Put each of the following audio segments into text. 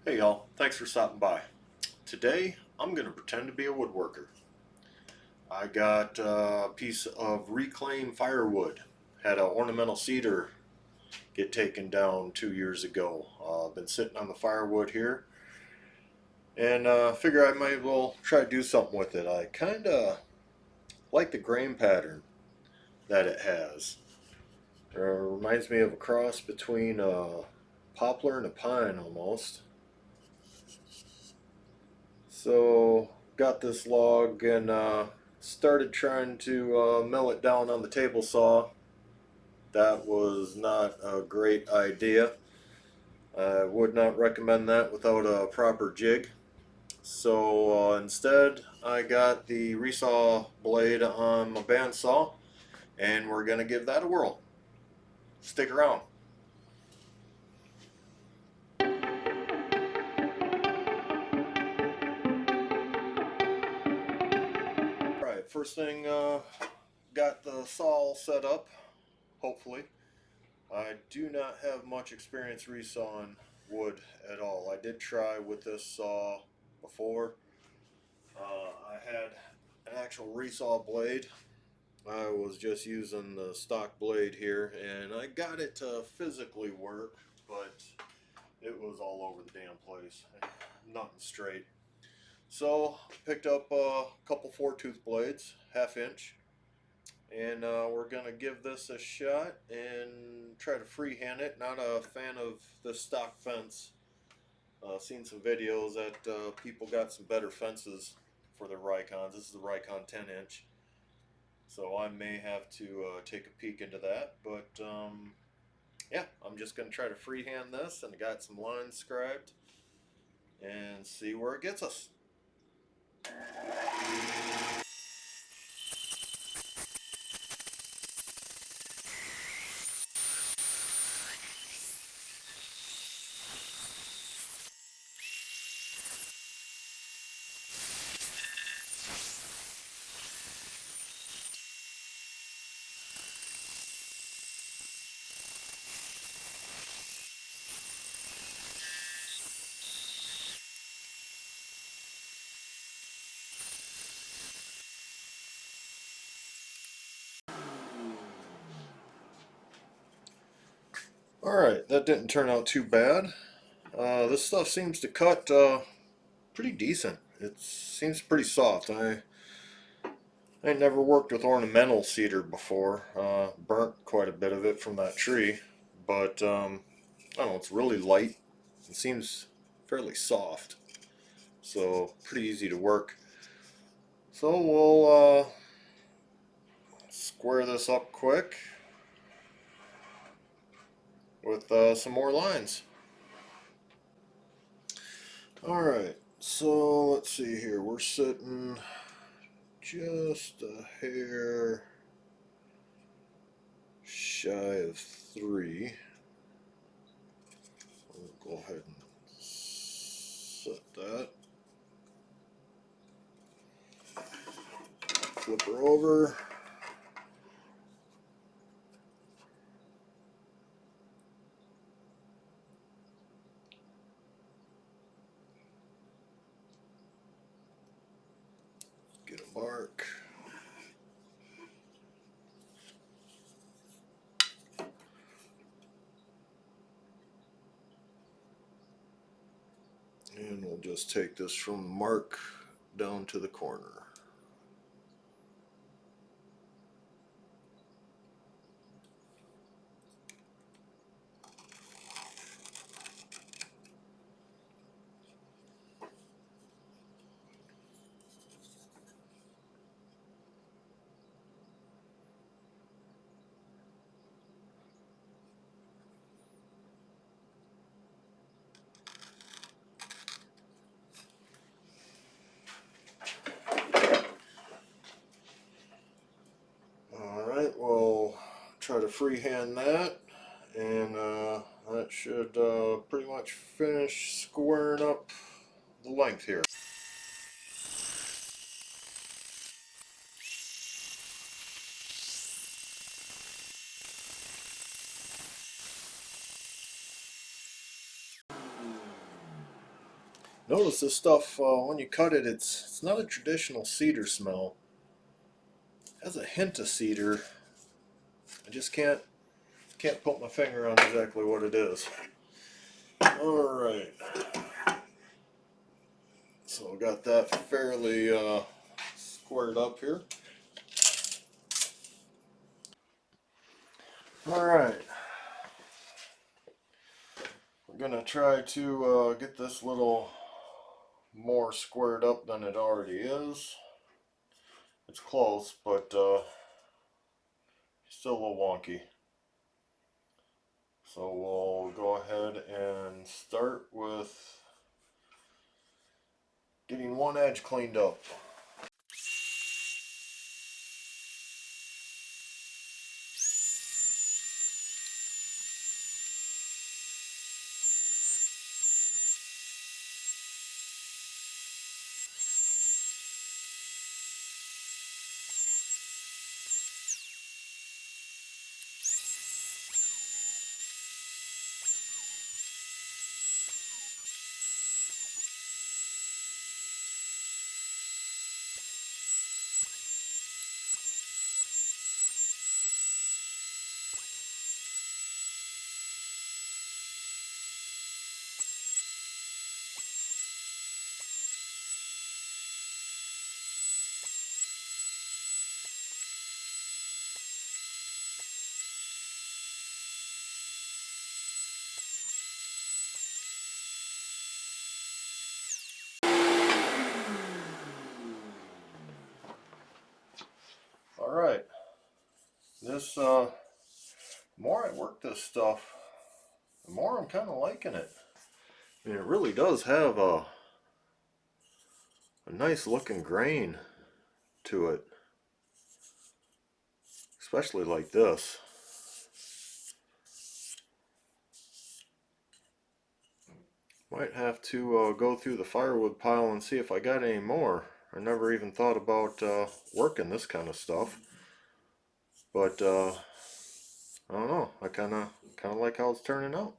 Hey y'all, thanks for stopping by. Today I'm going to pretend to be a woodworker. I got a piece of reclaimed firewood. Had an ornamental cedar get taken down 2 years ago. Been sitting on the firewood here and figure I might as well try to do something with it. I kind of like the grain pattern that it has. Reminds me of a cross between a poplar and a pine almost. So got this log and started trying to mill it down on the table saw. That was not a great idea. I would not recommend that without a proper jig. So instead, I got the resaw blade on my bandsaw, and we're gonna give that a whirl. Stick around. All right, first thing, got the saw all set up. Hopefully. I do not have much experience resawing wood at all. I did try with this saw before. I had an actual resaw blade. I was just using the stock blade here and I got it to physically work, but it was all over the damn place. Nothing straight. So picked up a couple 4-tooth blades, 1/2 inch, and we're gonna give this a shot and try to freehand it. Not a fan of the stock fence. Seen some videos that people got some better fences for their Rikons. This is the Rikon 10 inch, so I may have to take a peek into that. But yeah, I'm just gonna try to freehand this, and got some lines scribed and see where it gets us. Alright, that didn't turn out too bad. This stuff seems to cut pretty decent. It seems pretty soft. I never worked with ornamental cedar before. Burnt quite a bit of it from that tree, but I don't know. It's really light. It seems fairly soft, so pretty easy to work. So we'll square this up quick with some more lines. All right. So let's see here. We're sitting just a hair shy of 3. We'll go ahead and set that. Flip her over. Get a mark. And we'll just take this from the mark down to the corner. Alright, we'll try to freehand that, and that should pretty much finish squaring up the length here. Notice this stuff, when you cut it, it's not a traditional cedar smell. It has a hint of cedar. I just can't put my finger on exactly what it is. Alright. So I got that fairly squared up here. Alright. We're gonna try to get this little more squared up than it already is. It's close, but still a little wonky. So we'll go ahead and start with getting one edge cleaned up. Alright. This, the more I work this stuff, the more I'm kind of liking it. I mean, it really does have a nice looking grain to it. Especially like this. Might have to go through the firewood pile and see if I got any more. I never even thought about working this kind of stuff. But I don't know. I kind of like how it's turning out.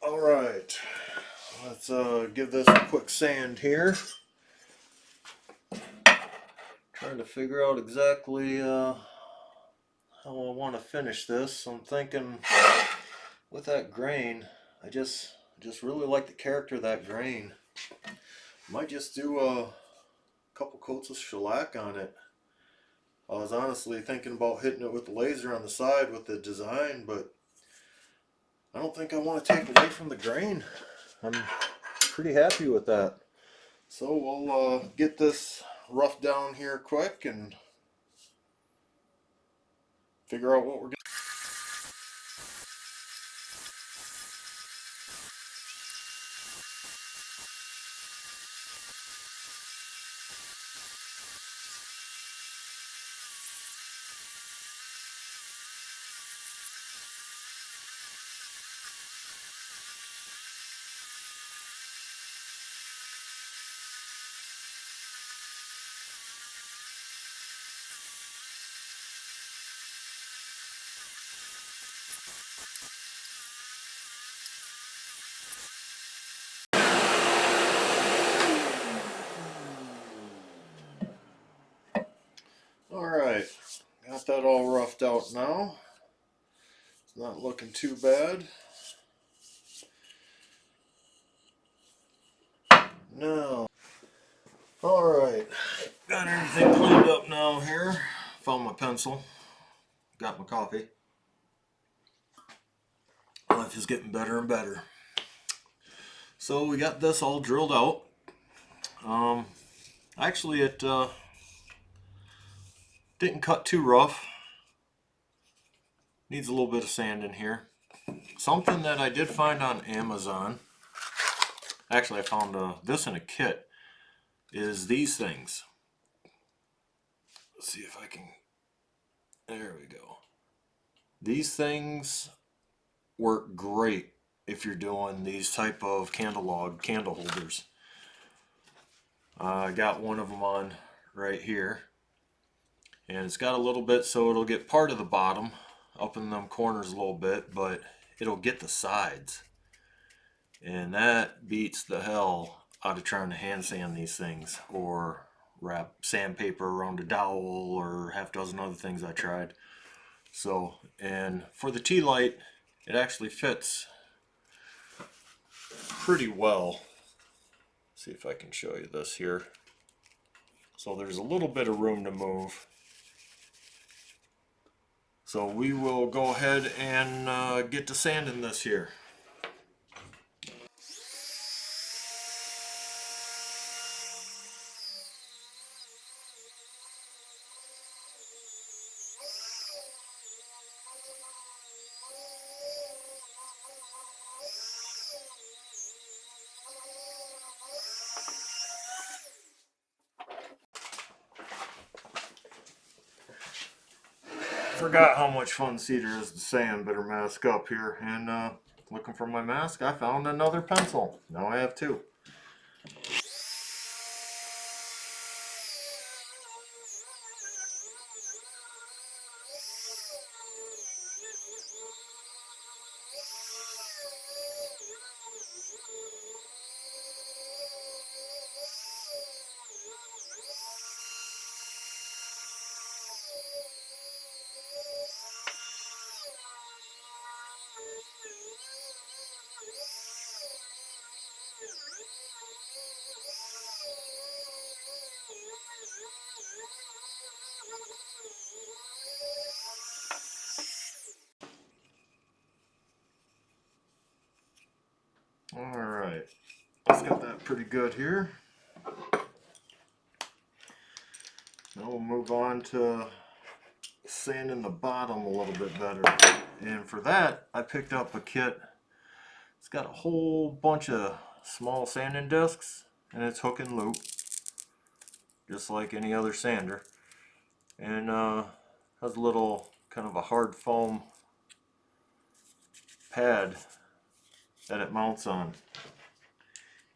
All right, let's give this a quick sand here. Trying to figure out exactly how I want to finish this. I'm thinking with that grain, I just really like the character of that grain. Might just do a couple coats of shellac on it. I was honestly thinking about hitting it with the laser on the side with the design, but I don't think I want to take away from the grain. I'm pretty happy with that. So we'll get this roughed down here quick and figure out what we're going to. Alright, got that all roughed out now. It's not looking too bad. Now, alright, got everything cleaned up now here. Found my pencil, got my coffee. Life is getting better and better. So we got this all drilled out. Actually it didn't cut too rough. Needs a little bit of sand in here. Something that I did find on Amazon, actually I found this in a kit, is these things. Let's see if I can, there we go. These things work great if you're doing these type of candle holders. I got one of them on right here, and it's got a little bit so it'll get part of the bottom up in them corners a little bit, but it'll get the sides. And that beats the hell out of trying to hand sand these things or wrap sandpaper around a dowel or half dozen other things I tried. So, and for the Tealight, it actually fits pretty well. See if I can show you this here. So there's a little bit of room to move. So we will go ahead and get to sanding this here. Forgot how much fun cedar is to sand. Better mask up here. And looking for my mask, I found another pencil. Now I have two. Alright, let's get that pretty good here. Now we'll move on to sanding the bottom a little bit better. And for that, I picked up a kit. It's got a whole bunch of small sanding discs, and it's hook and loop, just like any other sander. And has a little kind of a hard foam pad that it mounts on.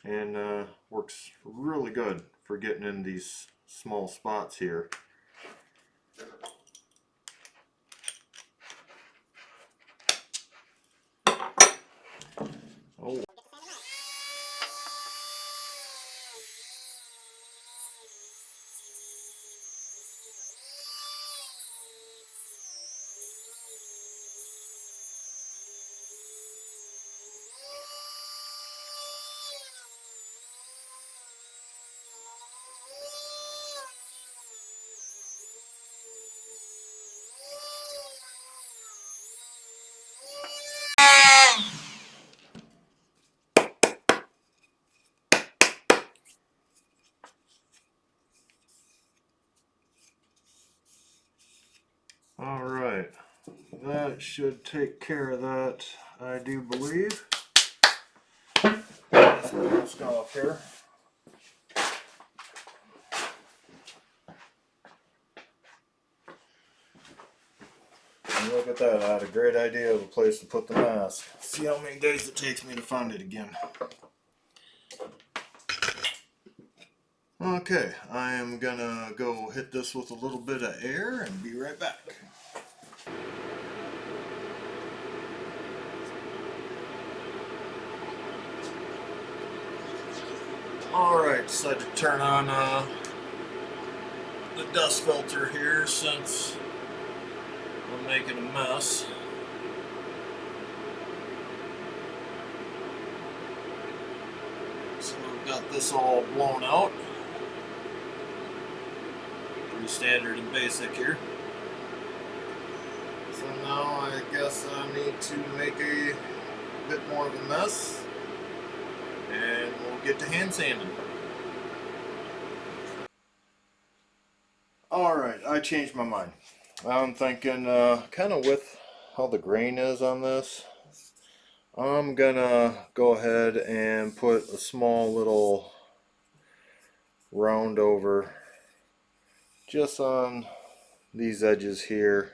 And works really good for getting in these small spots here. Oh. Alright, that should take care of that, I do believe. Let's mask off here. And look at that, I had a great idea of a place to put the mask. See how many days it takes me to find it again. Okay, I am gonna go hit this with a little bit of air and be right back. Alright, decided to turn on the dust filter here since I'm making a mess. So I've got this all blown out. Pretty standard and basic here. So now I guess I need to make a bit more of a mess, and we'll get to hand sanding. Alright, I changed my mind. I'm thinking kind of with how the grain is on this, I'm gonna go ahead and put a small little round over just on these edges here.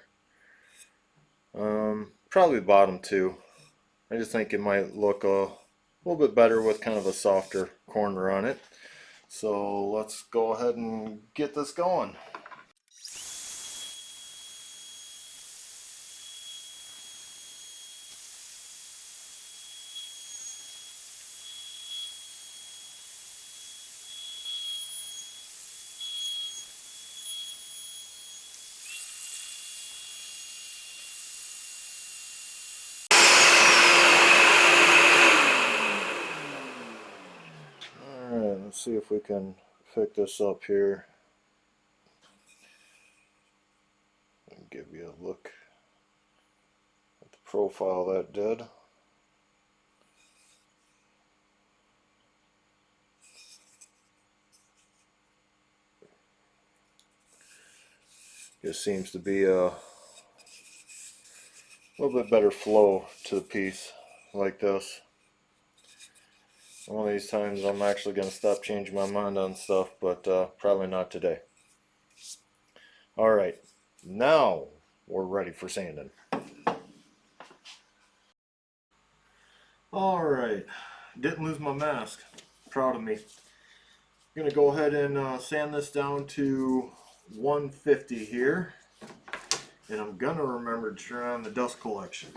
Probably bottom two. I just think it might look a little bit better with kind of a softer corner on it. So let's go ahead and get this going. Let's see if we can pick this up here and give you a look at the profile that did. Just seems to be a little bit better flow to the piece like this. One of these times I'm actually going to stop changing my mind on stuff, but probably not today. Alright, now we're ready for sanding. Alright, didn't lose my mask. Proud of me. I'm going to go ahead and sand this down to 150 here. And I'm going to remember to turn on the dust collection.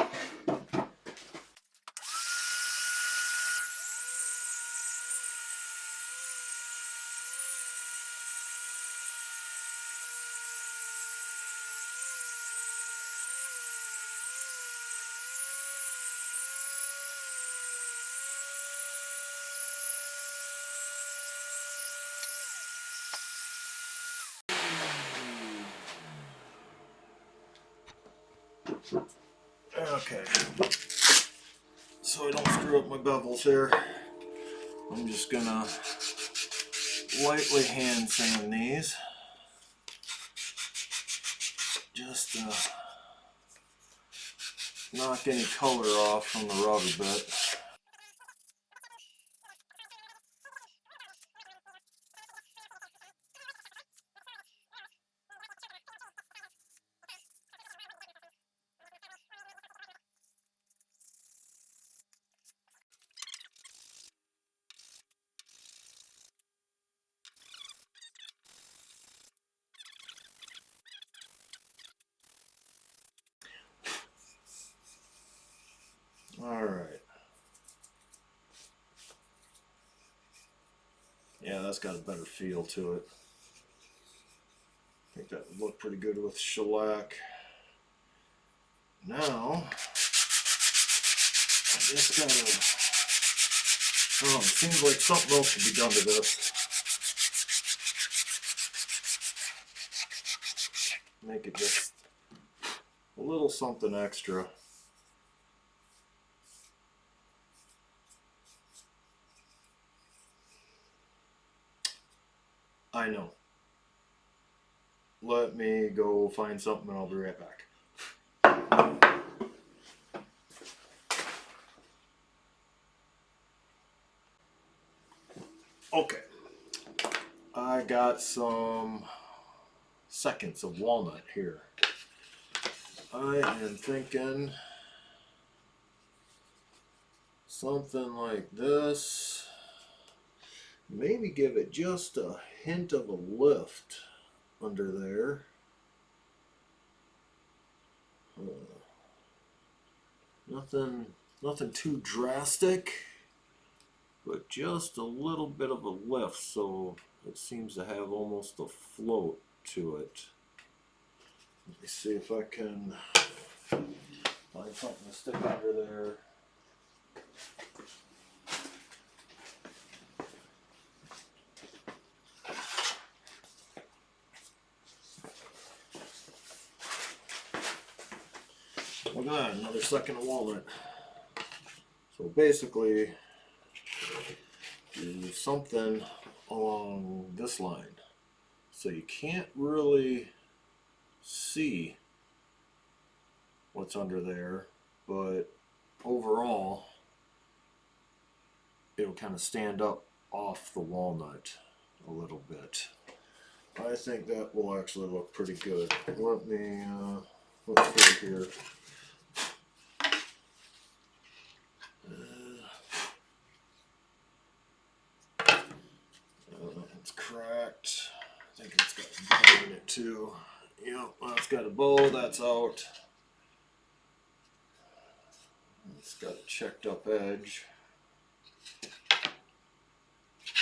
Okay, so I don't screw up my bevels here, I'm just gonna lightly hand sand these, just to knock any color off from the rubber bit. Alright. Yeah, that's got a better feel to it. I think that would look pretty good with shellac. Now, I just gotta, oh, it seems like something else should be done to this. Make it just a little something extra. I know. Let me go find something and I'll be right back. Okay. I got some seconds of walnut here. I am thinking something like this. Maybe give it just a hint of a lift under there. Nothing too drastic, but just a little bit of a lift, so it seems to have almost a float to it. Let me see if I can find something to stick under there. Look at that, another second of walnut. So basically, do something along this line. So you can't really see what's under there, but overall, it'll kind of stand up off the walnut a little bit. I think that will actually look pretty good. Let me, let's see here. It's cracked. I think it's got a bow in it too. Yep, that's got a bow, that's out. It's got a checked up edge.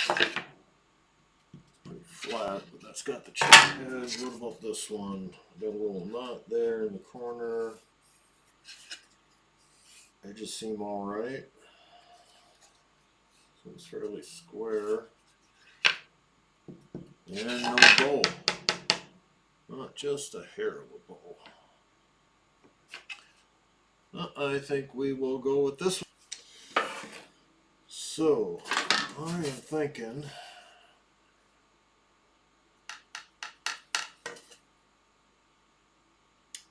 Pretty flat, but that's got the checked edge. What about this one? Got a little knot there in the corner. Edges seem alright. So it's fairly square. And no bowl. Not just a hair of a bowl. I think we will go with this one. So, I am thinking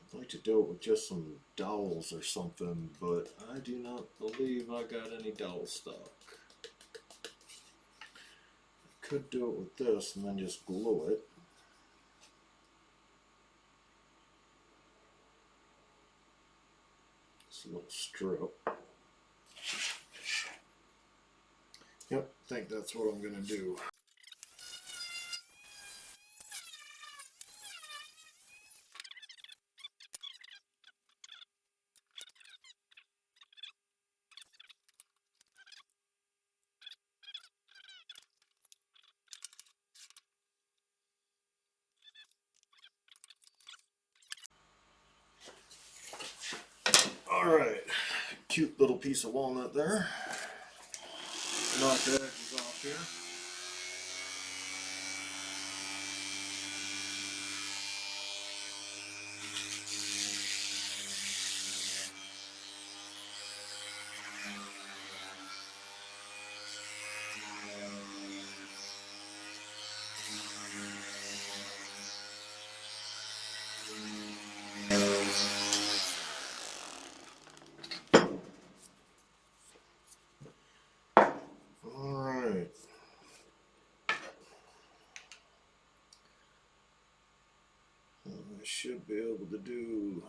I'd like to do it with just some dowels or something, but I do not believe I got any dowel stock. I could do it with this and then just glue it. Just a little strip. Yep, I think that's what I'm going to do. Alright, cute little piece of walnut there. Knock the edges off here. Alright. I should be able to do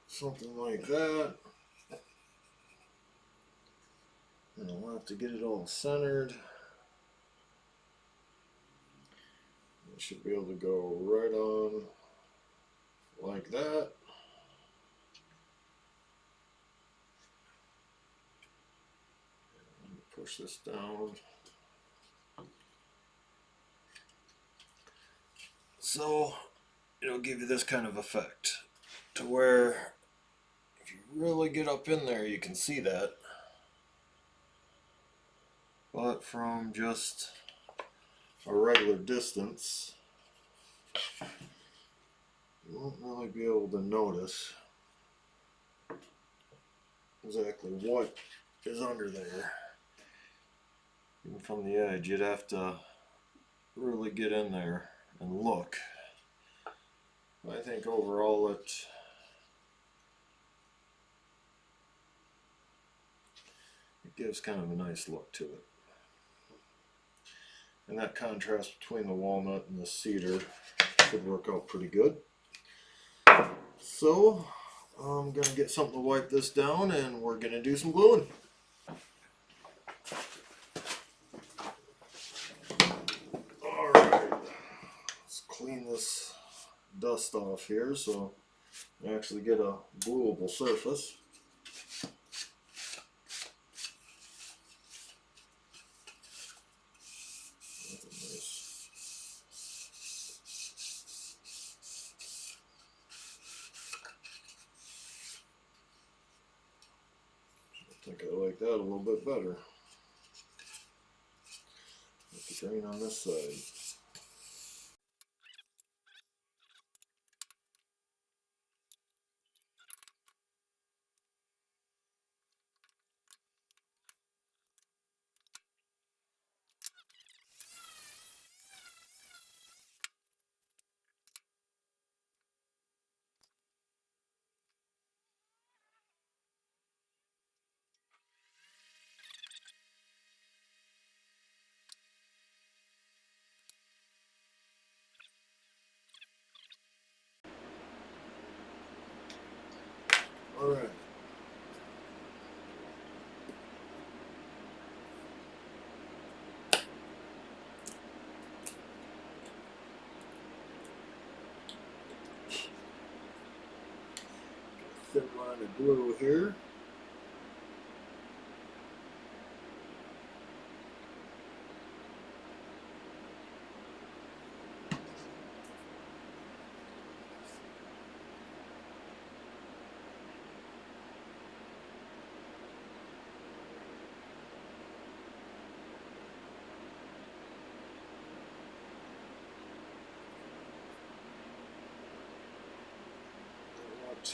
something like that. And I'll have to get it all centered. I should be able to go right on like that. Push this down. So it'll give you this kind of effect to where if you really get up in there you can see that, but from just a regular distance you won't really be able to notice exactly what is under there. Even from the edge you'd have to really get in there and look. I think overall it gives kind of a nice look to it. And that contrast between the walnut and the cedar should work out pretty good. So I'm going to get something to wipe this down and we're going to do some gluing. Alright, let's clean this dust off here so I actually get a gluable surface. I think I like that a little bit better. Get the green on this side. Alright. Thin line of glue here.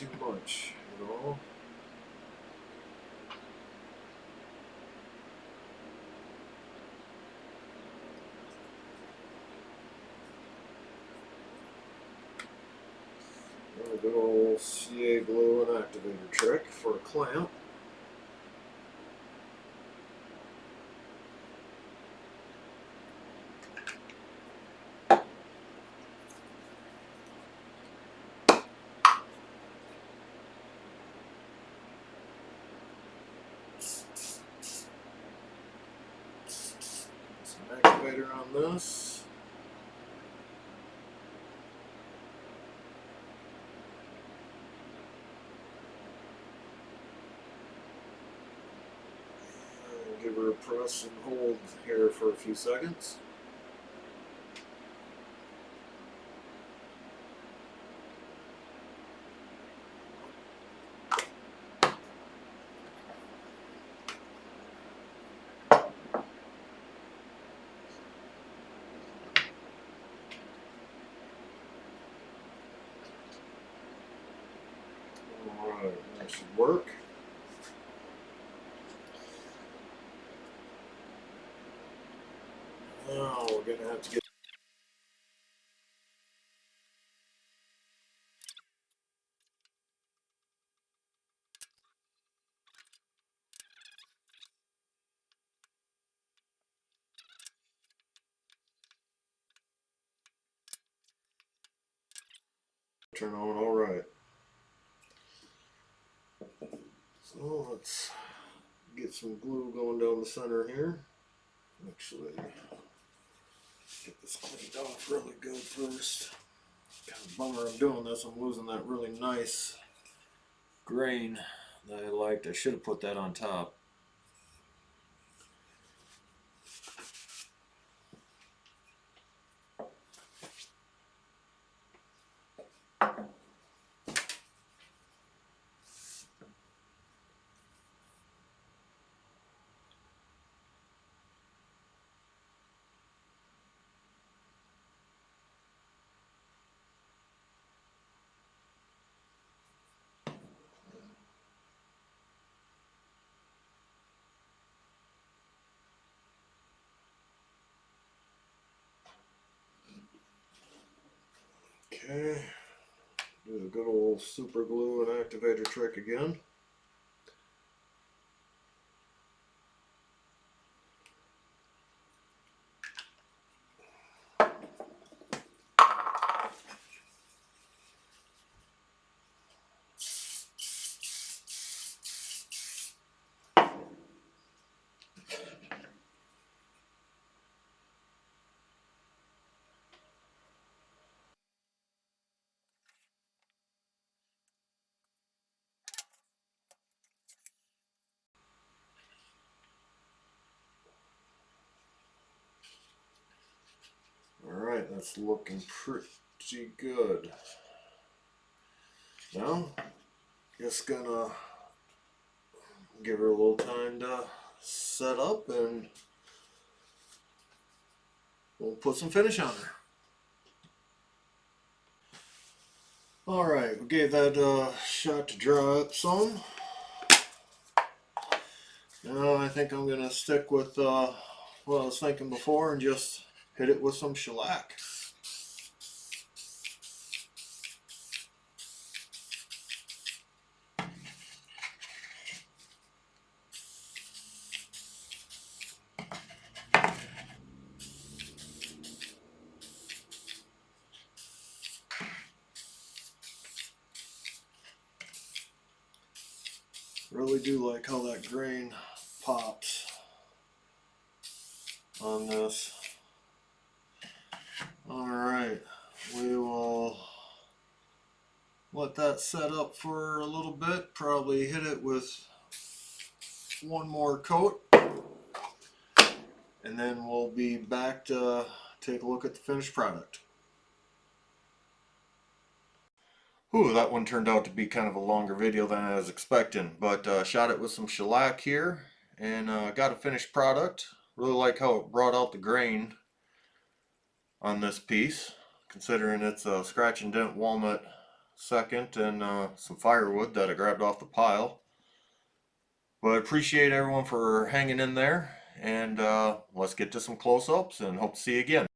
too much at all. A good old CA glue and activator trick for a clamp. Some activator on this. Give her a press and hold here for a few seconds. Alright, that should work. Now we're going to have to get turn on. Alright. So let's get some glue going down the center here. Actually, get this cleaned off really good first. Kind of bummer I'm doing this. I'm losing that really nice grain that I liked. I should have put that on top. Okay, do the good old super glue and activator trick again. Alright, that's looking pretty good. Now, just gonna give her a little time to set up and we'll put some finish on her. Alright, we gave that a shot to dry up some. Now I think I'm gonna stick with what I was thinking before and just hit it with some shellac. Really do like how that grain pops on this. Alright, we will let that set up for a little bit, probably hit it with one more coat, and then we'll be back to take a look at the finished product. Ooh, that one turned out to be kind of a longer video than I was expecting, but shot it with some shellac here and got a finished product. Really like how it brought out the grain on this piece, considering it's a scratch and dent walnut second, and some firewood that I grabbed off the pile. But I appreciate everyone for hanging in there, and let's get to some close-ups and hope to see you again.